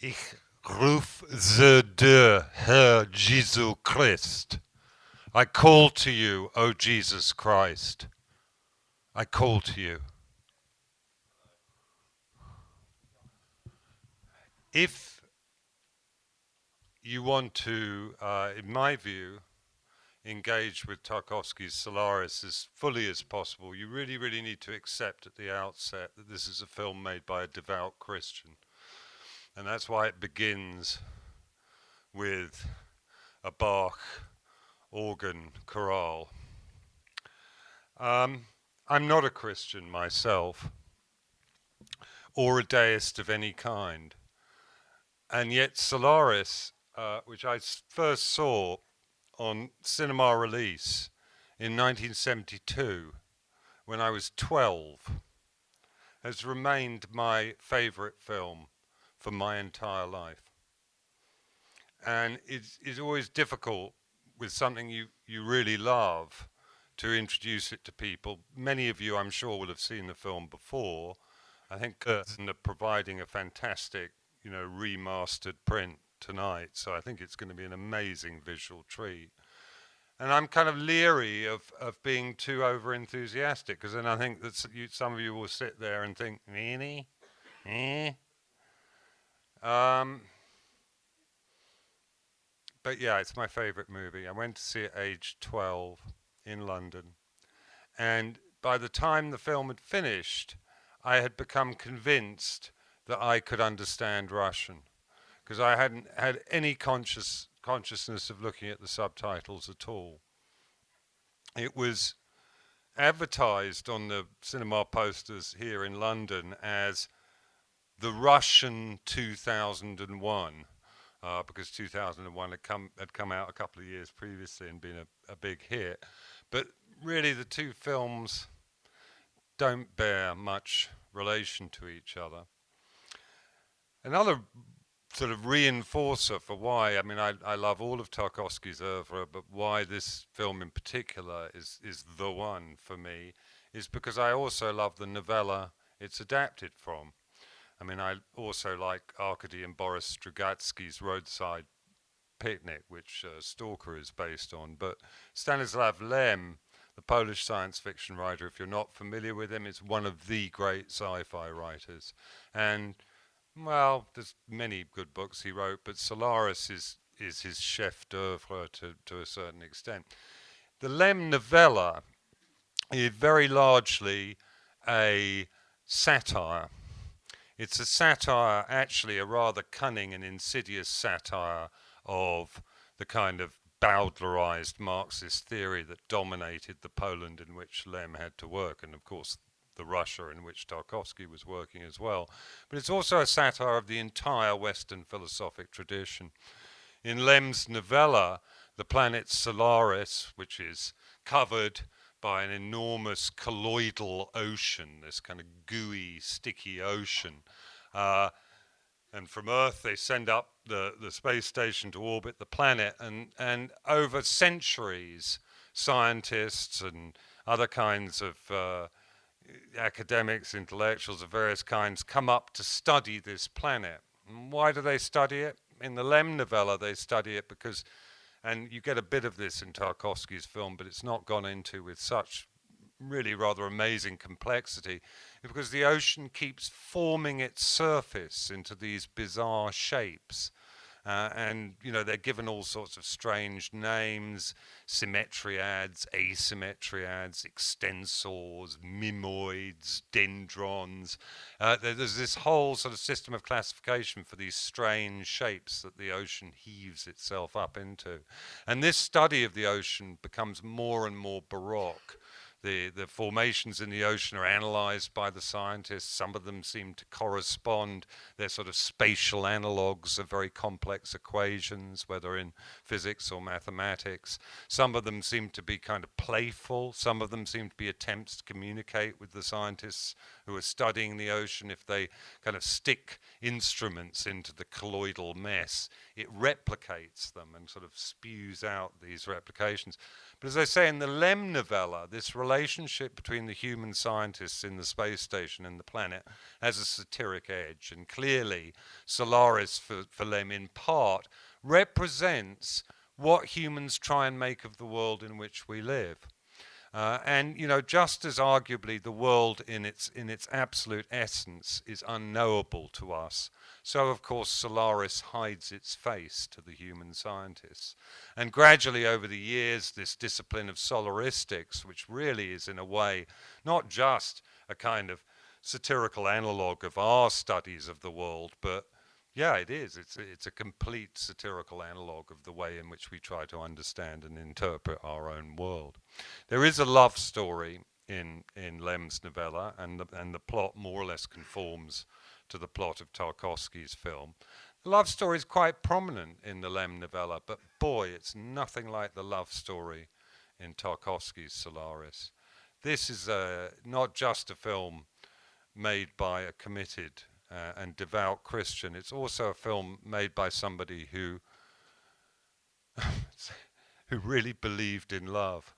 Ich rufe dir, Herr Jesu Christ. I call to you, O Jesus Christ. I call to you. If you want to, in my view, engage with Tarkovsky's Solaris as fully as possible, you really, really need to accept at the outset that this is a film made by a devout Christian. And that's why it begins with a Bach organ chorale. I'm not a Christian myself, or a deist of any kind. And yet Solaris, which I first saw on cinema release in 1972, when I was 12, has remained my favorite film for my entire life. And it's always difficult with something you really love to introduce it to people. Many of you, I'm sure, will have seen the film before. I think Curzon are providing a fantastic, remastered print tonight, so I think it's going to be an amazing visual treat. And I'm kind of leery of being too over enthusiastic, because then I think that some of you will sit there and think, really? Eh? But yeah, it's my favorite movie. I went to see it aged 12 in London. And by the time the film had finished, I had become convinced that I could understand Russian, because I hadn't had any consciousness of looking at the subtitles at all. It was advertised on the cinema posters here in London as the Russian 2001, because 2001 had come out a couple of years previously and been a big hit. But really, the two films don't bear much relation to each other. Another sort of reinforcer for why, I love all of Tarkovsky's oeuvre, but why this film in particular is the one for me, is because I also love the novella it's adapted from. I also like Arkady and Boris Strugatsky's Roadside Picnic, which Stalker is based on. But Stanislav Lem, the Polish science fiction writer, if you're not familiar with him, is one of the great sci-fi writers. And, well, there's many good books he wrote, but Solaris is his chef d'oeuvre to a certain extent. The Lem novella is very largely a satire. It's a satire, actually a rather cunning and insidious satire of the kind of Bowdlerized Marxist theory that dominated the Poland in which Lem had to work, and of course the Russia in which Tarkovsky was working as well. But it's also a satire of the entire Western philosophic tradition. In Lem's novella, the planet Solaris, which is covered by an enormous colloidal ocean, this kind of gooey, sticky ocean. And from Earth, they send up the space station to orbit the planet. And over centuries, scientists and other kinds of academics, intellectuals of various kinds come up to study this planet. And why do they study it? In the Lem novella, they study it because, and you get a bit of this in Tarkovsky's film, but it's not gone into with such really rather amazing complexity, because the ocean keeps forming its surface into these bizarre shapes. And, they're given all sorts of strange names: symmetriads, asymmetriads, extensors, mimoids, dendrons. There's this whole sort of system of classification for these strange shapes that the ocean heaves itself up into. And this study of the ocean becomes more and more baroque. The formations in the ocean are analyzed by the scientists. Some of them seem to correspond. They're sort of spatial analogues of very complex equations, whether in physics or mathematics. Some of them seem to be kind of playful. Some of them seem to be attempts to communicate with the scientists who are studying the ocean. If they kind of stick instruments into the colloidal mess, it replicates them and sort of spews out these replications. But as I say, in the Lem novella, this relationship between the human scientists in the space station and the planet has a satiric edge. And clearly, Solaris, for Lem in part, represents what humans try and make of the world in which we live. And just as arguably the world in its absolute essence is unknowable to us, so of course Solaris hides its face to the human scientists. And gradually over the years, this discipline of solaristics, which really is in a way not just a kind of satirical analogue of our studies of the world, but yeah, it is. It's a complete satirical analogue of the way in which we try to understand and interpret our own world. There is a love story in Lem's novella, and the plot more or less conforms to the plot of Tarkovsky's film. The love story is quite prominent in the Lem novella, but boy, it's nothing like the love story in Tarkovsky's Solaris. This is not just a film made by a committed and devout Christian. It's also a film made by somebody who really believed in love,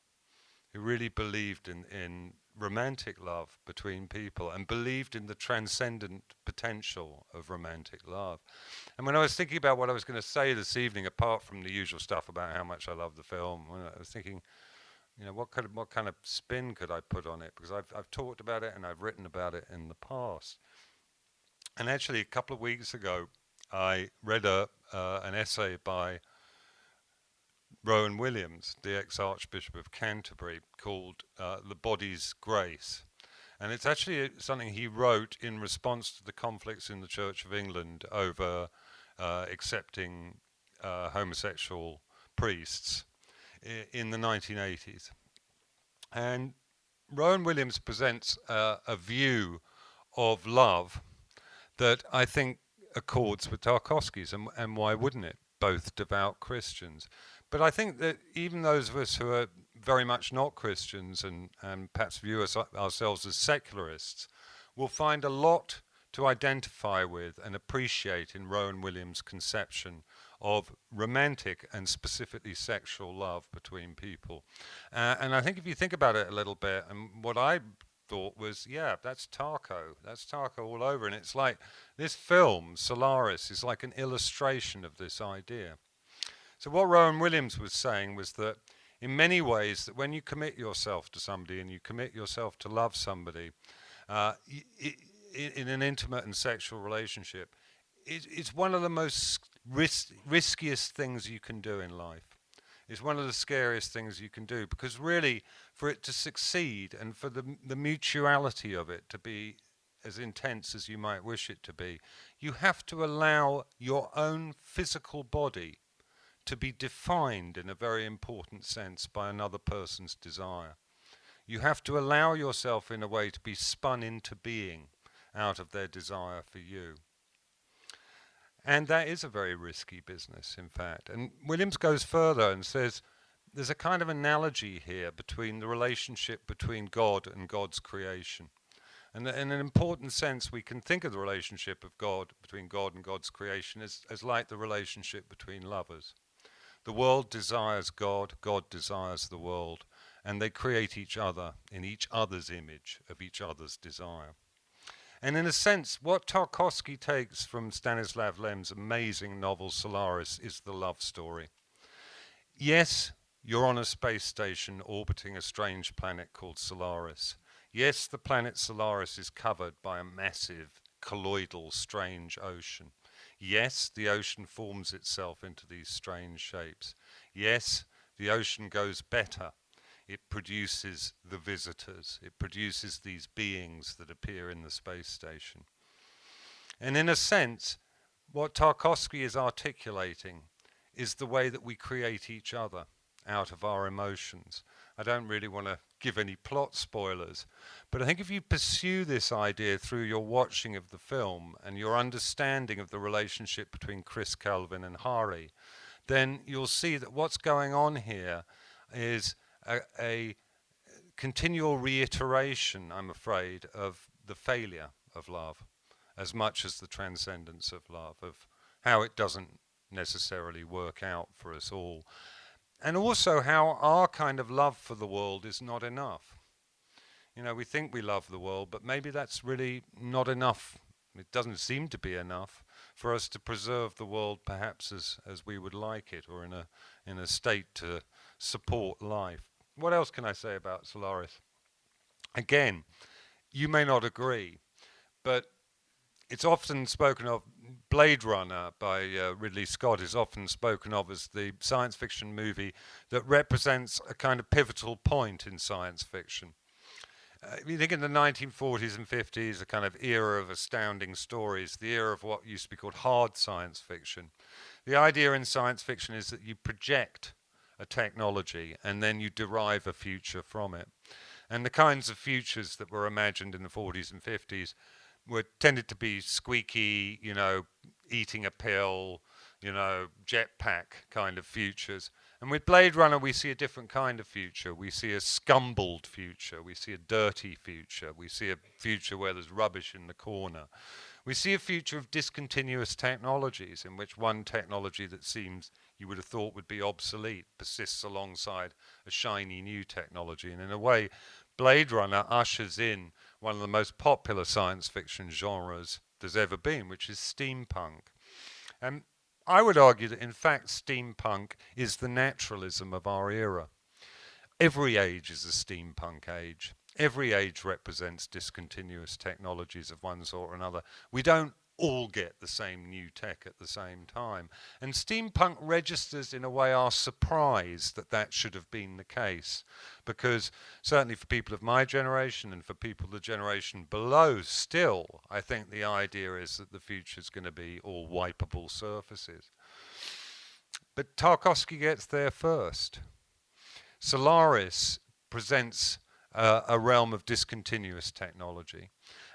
who really believed in romantic love between people and believed in the transcendent potential of romantic love. And when I was thinking about what I was going to say this evening, apart from the usual stuff about how much I love the film, I was thinking, what kind of spin could I put on it? Because I've talked about it and I've written about it in the past. And actually, a couple of weeks ago, I read an essay by Rowan Williams, the ex-Archbishop of Canterbury, called The Body's Grace. And it's actually something he wrote in response to the conflicts in the Church of England over accepting homosexual priests in the 1980s. And Rowan Williams presents a view of love that I think accords with Tarkovsky's, and why wouldn't it? Both devout Christians. But I think that even those of us who are very much not Christians and perhaps view ourselves as secularists will find a lot to identify with and appreciate in Rowan Williams' conception of romantic and specifically sexual love between people. And I think if you think about it a little bit, and what I thought was, yeah, that's Tarko. That's Tarko all over. And it's like this film, Solaris, is like an illustration of this idea. So what Rowan Williams was saying was that in many ways, that when you commit yourself to somebody and you commit yourself to love somebody in an intimate and sexual relationship, it's one of the most riskiest things you can do in life. It's one of the scariest things you can do, because really, for it to succeed and for the mutuality of it to be as intense as you might wish it to be, you have to allow your own physical body to be defined in a very important sense by another person's desire. You have to allow yourself in a way to be spun into being out of their desire for you. And that is a very risky business, in fact. And Williams goes further and says there's a kind of analogy here between the relationship between God and God's creation. And in an important sense, we can think of the relationship of God, between God and God's creation, as like the relationship between lovers. The world desires God, God desires the world, and they create each other in each other's image of each other's desire. And in a sense, what Tarkovsky takes from Stanislav Lem's amazing novel Solaris is the love story. Yes, you're on a space station orbiting a strange planet called Solaris. Yes, the planet Solaris is covered by a massive, colloidal, strange ocean. Yes, the ocean forms itself into these strange shapes. Yes, the ocean goes better. It produces the visitors. It produces these beings that appear in the space station. And in a sense, what Tarkovsky is articulating is the way that we create each other out of our emotions. I don't really want to give any plot spoilers, but I think if you pursue this idea through your watching of the film and your understanding of the relationship between Chris Kelvin and Hari, then you'll see that what's going on here is a continual reiteration, I'm afraid, of the failure of love, as much as the transcendence of love, of how it doesn't necessarily work out for us all. and also how our kind of love for the world is not enough. You know, we think we love the world, but maybe that's really not enough. It doesn't seem to be enough for us to preserve the world perhaps as we would like it, or in a state to support life. What else can I say about Solaris? Again, you may not agree, but it's often spoken of. Blade Runner by Ridley Scott is often spoken of as the science fiction movie that represents a kind of pivotal point in science fiction. If you think in the 1940s and 50s, a kind of era of astounding stories, the era of what used to be called hard science fiction. The idea in science fiction is that you project a technology and then you derive a future from it. And the kinds of futures that were imagined in the 40s and 50s were tended to be squeaky, you know, eating a pill, you know, jetpack kind of futures. And with Blade Runner, we see a different kind of future. We see a scumbled future. We see a dirty future. We see a future where there's rubbish in the corner. We see a future of discontinuous technologies in which one technology that seems you would have thought would be obsolete persists alongside a shiny new technology. And in a way, Blade Runner ushers in one of the most popular science fiction genres there's ever been, which is steampunk. And I would argue that, in fact, steampunk is the naturalism of our era. Every age is a steampunk age. Every age represents discontinuous technologies of one sort or another. We don't all get the same new tech at the same time. And steampunk registers, in a way, our surprise that that should have been the case. Because certainly for people of my generation and for people the generation below, still, I think the idea is that the future is going to be all wipeable surfaces. But Tarkovsky gets there first. Solaris presents a realm of discontinuous technology.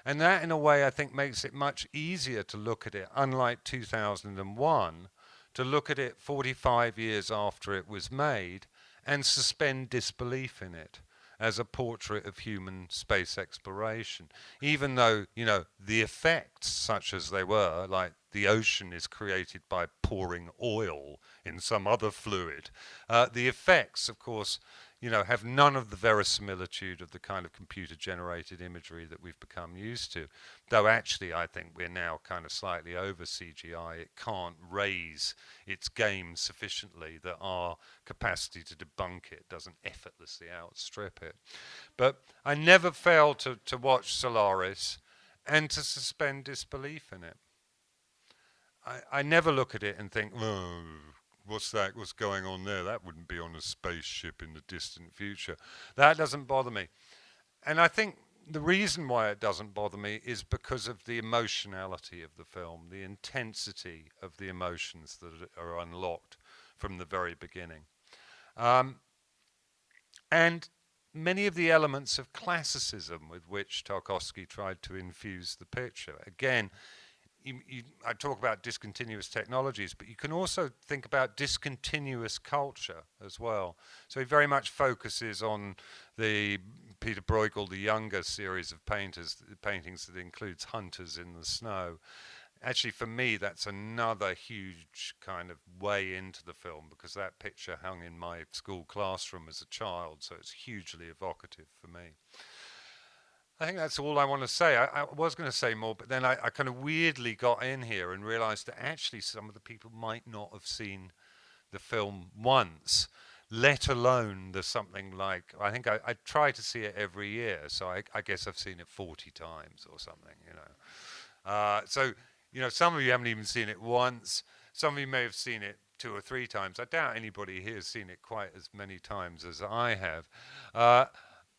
And that, in a way, I think makes it much easier to look at it, unlike 2001, to look at it 45 years after it was made and suspend disbelief in it as a portrait of human space exploration. Even though, you know, the effects, such as they were, like the ocean is created by pouring oil in some other fluid, the effects, of course, you know, have none of the verisimilitude of the kind of computer-generated imagery that we've become used to. Though actually, I think we're now kind of slightly over CGI. It can't raise its game sufficiently that our capacity to debunk it doesn't effortlessly outstrip it. But I never fail to watch Solaris and to suspend disbelief in it. I never look at it and think, oh, what's that? What's going on there? That wouldn't be on a spaceship in the distant future. That doesn't bother me. And I think the reason why it doesn't bother me is because of the emotionality of the film, the intensity of the emotions that are unlocked from the very beginning. And many of the elements of classicism with which Tarkovsky tried to infuse the picture. Again, I talk about discontinuous technologies, but you can also think about discontinuous culture as well. So he very much focuses on the Peter Bruegel, the Younger series of paintings that includes hunters in the snow. Actually, for me, that's another huge kind of way into the film, because that picture hung in my school classroom as a child, so it's hugely evocative for me. I think that's all I want to say. I was going to say more, but then I kind of weirdly got in here and realized that actually some of the people might not have seen the film once, let alone there's something like, I think I try to see it every year, so I guess I've seen it 40 times or something, you know. So, you know, some of you haven't even seen it once. Some of you may have seen it 2 or 3 times. I doubt anybody here has seen it quite as many times as I have.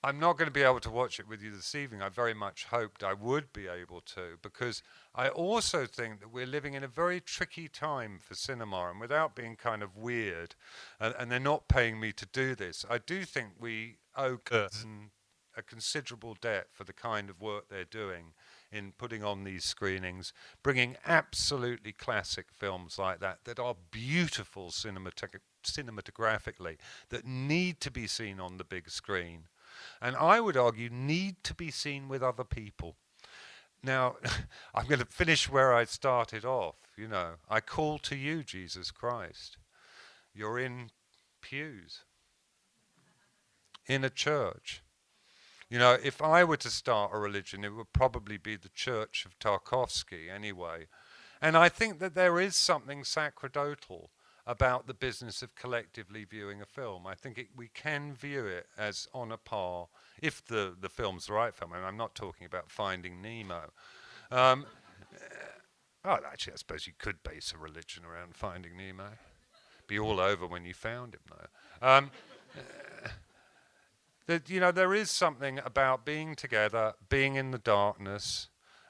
I'm not going to be able to watch it with you this evening. I very much hoped I would be able to, because I also think that we're living in a very tricky time for cinema, and without being kind of weird, and they're not paying me to do this, I do think we owe Curzon a considerable debt for the kind of work they're doing in putting on these screenings, bringing absolutely classic films like that are beautiful cinematographically, that need to be seen on the big screen. And I would argue need to be seen with other people. Now, I'm going to finish where I started off. You know, I call to you, Jesus Christ. You're in pews in a church. You know, if I were to start a religion, it would probably be the Church of Tarkovsky anyway. And I think that there is something sacerdotal about the business of collectively viewing a film. I think we can view it as on a par, if the film's the right film. And I'm not talking about Finding Nemo. Um, well, actually, I suppose you could base a religion around Finding Nemo. Be all over when you found him, though. That, you know, there is something about being together, being in the darkness,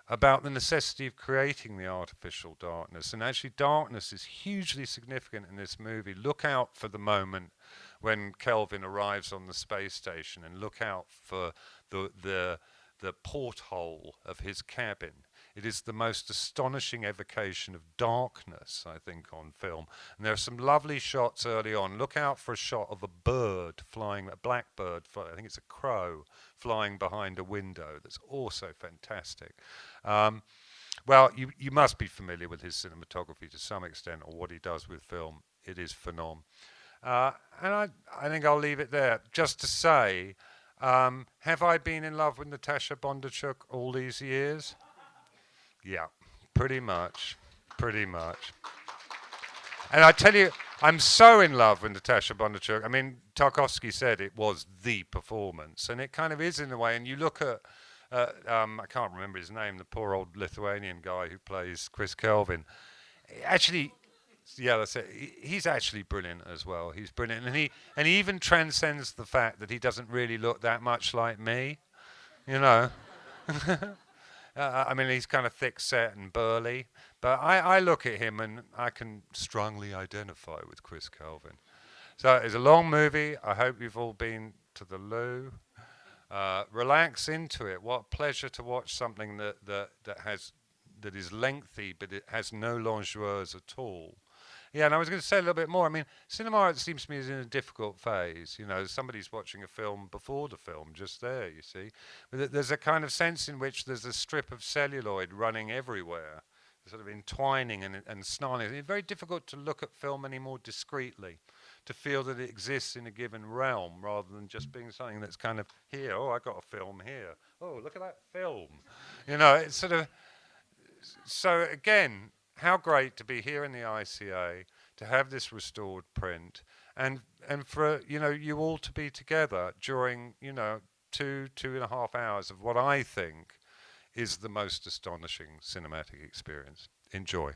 about the necessity of creating the artificial darkness. And actually, darkness is hugely significant in this movie. Look out for the moment when Kelvin arrives on the space station, and look out for the porthole of his cabin. It is the most astonishing evocation of darkness, I think, on film. And there are some lovely shots early on. Look out for a shot of a bird flying, a black bird, I think it's a crow, flying behind a window. That's also fantastic. Well, you must be familiar with his cinematography to some extent, or what he does with film. It is phenomenal. And I think I'll leave it there. Just to say, have I been in love with Natasha Bondarchuk all these years? Yeah, pretty much. And I tell you, I'm so in love with Natasha Bondarchuk. I mean, Tarkovsky said it was the performance, and it kind of is in a way. And you look at, I can't remember his name, the poor old Lithuanian guy who plays Chris Kelvin. Actually, yeah, that's it. He's actually brilliant as well. He's brilliant, and he even transcends the fact that he doesn't really look that much like me, you know. I mean, he's kind of thick-set and burly, but I look at him and I can strongly identify with Chris Kelvin. So it's a long movie. I hope you've all been to the loo. Relax into it. What pleasure to watch something that is lengthy, but it has no longueurs at all. Yeah, and I was going to say a little bit more. I mean, cinema, it seems to me, is in a difficult phase. You know, somebody's watching a film before the film, just there, you see. But there's a kind of sense in which there's a strip of celluloid running everywhere, sort of entwining and snarling. It's very difficult to look at film any more discreetly, to feel that it exists in a given realm, rather than just being something that's kind of here. Oh, I got a film here. Oh, look at that film. You know, it's sort of... So, again... How great to be here in the ICA, to have this restored print, and for, you know, you all to be together during, you know, 2.5 hours of what I think is the most astonishing cinematic experience. Enjoy.